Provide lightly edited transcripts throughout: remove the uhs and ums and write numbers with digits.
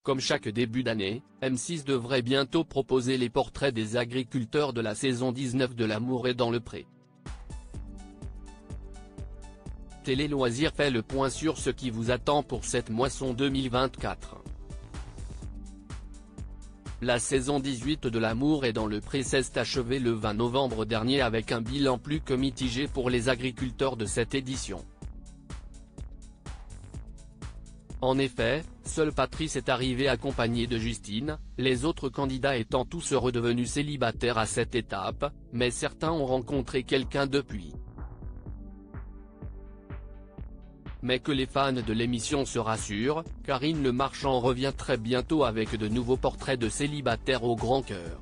Comme chaque début d'année, M6 devrait bientôt proposer les portraits des agriculteurs de la saison 19 de L'amour est dans le pré. Télé Loisirs fait le point sur ce qui vous attend pour cette moisson 2024. La saison 18 de L'amour est dans le pré s'est achevée le 20 novembre dernier avec un bilan plus que mitigé pour les agriculteurs de cette édition. En effet, seul Patrice est arrivé accompagné de Justine, les autres candidats étant tous redevenus célibataires à cette étape, mais certains ont rencontré quelqu'un depuis. Mais que les fans de l'émission se rassurent, Karine Le Marchand revient très bientôt avec de nouveaux portraits de célibataires au grand cœur.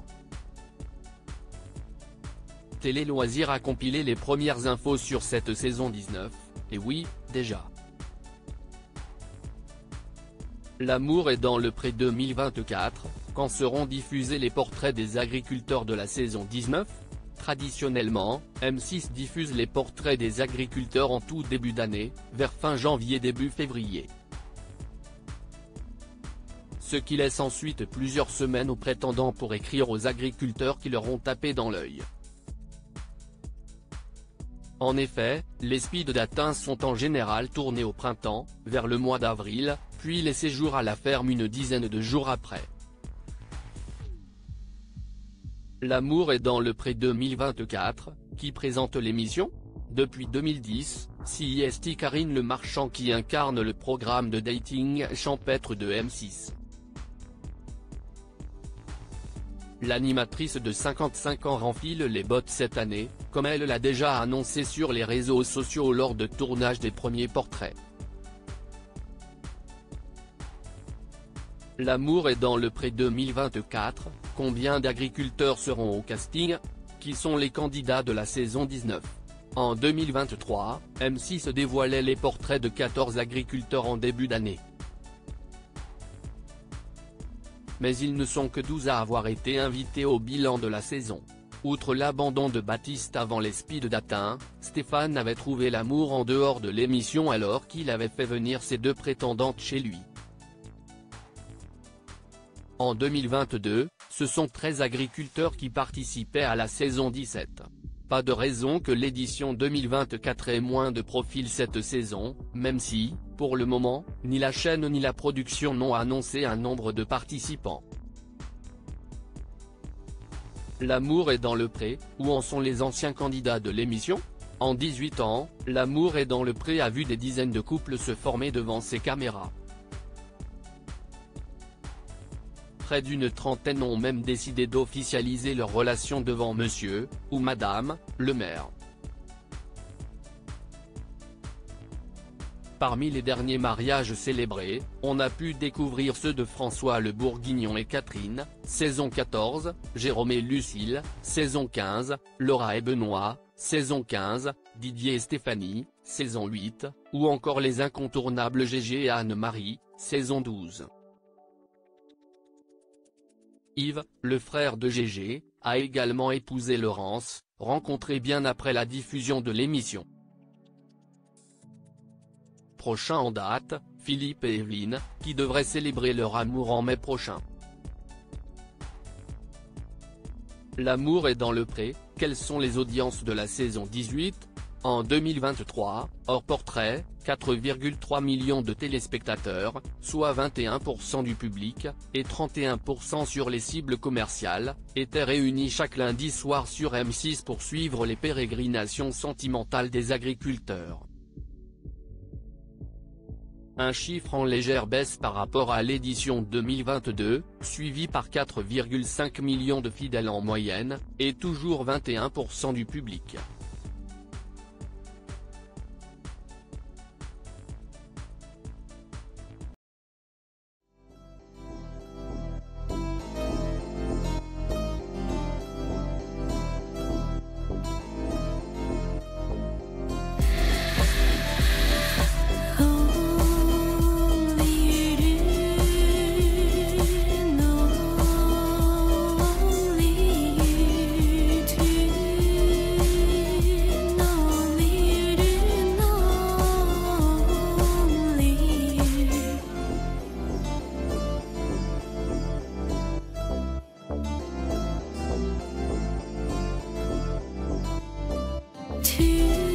Télé Loisirs a compilé les premières infos sur cette saison 19, et oui, déjà. L'amour est dans le pré 2024, quand seront diffusés les portraits des agriculteurs de la saison 19 ? Traditionnellement, M6 diffuse les portraits des agriculteurs en tout début d'année, vers fin janvier début février. Ce qui laisse ensuite plusieurs semaines aux prétendants pour écrire aux agriculteurs qui leur ont tapé dans l'œil. En effet, les speed datings sont en général tournés au printemps, vers le mois d'avril, puis les séjours à la ferme une dizaine de jours après. L'amour est dans le pré 2024, qui présente l'émission ? Depuis 2010, c'est Karine Le Marchand qui incarne le programme de dating champêtre de M6. L'animatrice de 55 ans renfile les bottes cette année, comme elle l'a déjà annoncé sur les réseaux sociaux lors de tournage des premiers portraits. L'amour est dans le pré 2024, combien d'agriculteurs seront au casting ? Qui sont les candidats de la saison 19 ? En 2023, M6 dévoilait les portraits de 14 agriculteurs en début d'année. Mais ils ne sont que 12 à avoir été invités au bilan de la saison. Outre l'abandon de Baptiste avant les speed datings, Stéphane avait trouvé l'amour en dehors de l'émission alors qu'il avait fait venir ses deux prétendantes chez lui. En 2022, ce sont 13 agriculteurs qui participaient à la saison 17. Pas de raison que l'édition 2024 ait moins de profils cette saison, même si, pour le moment, ni la chaîne ni la production n'ont annoncé un nombre de participants. L'amour est dans le pré, où en sont les anciens candidats de l'émission ? En 18 ans, L'amour est dans le pré a vu des dizaines de couples se former devant ses caméras. Près d'une trentaine ont même décidé d'officialiser leur relation devant Monsieur, ou Madame, le maire. Parmi les derniers mariages célébrés, on a pu découvrir ceux de François Le Bourguignon et Catherine, saison 14, Jérôme et Lucille, saison 15, Laura et Benoît, saison 15, Didier et Stéphanie, saison 8, ou encore les incontournables Gégé et Anne-Marie, saison 12. Yves, le frère de Gégé, a également épousé Laurence, rencontrée bien après la diffusion de l'émission. Prochain en date, Philippe et Evelyne, qui devraient célébrer leur amour en mai prochain. L'amour est dans le pré, quelles sont les audiences de la saison 18 ? En 2023, hors portrait, 4,3 millions de téléspectateurs, soit 21% du public, et 31% sur les cibles commerciales, étaient réunis chaque lundi soir sur M6 pour suivre les pérégrinations sentimentales des agriculteurs. Un chiffre en légère baisse par rapport à l'édition 2022, suivi par 4,5 millions de fidèles en moyenne, et toujours 21% du public. 去。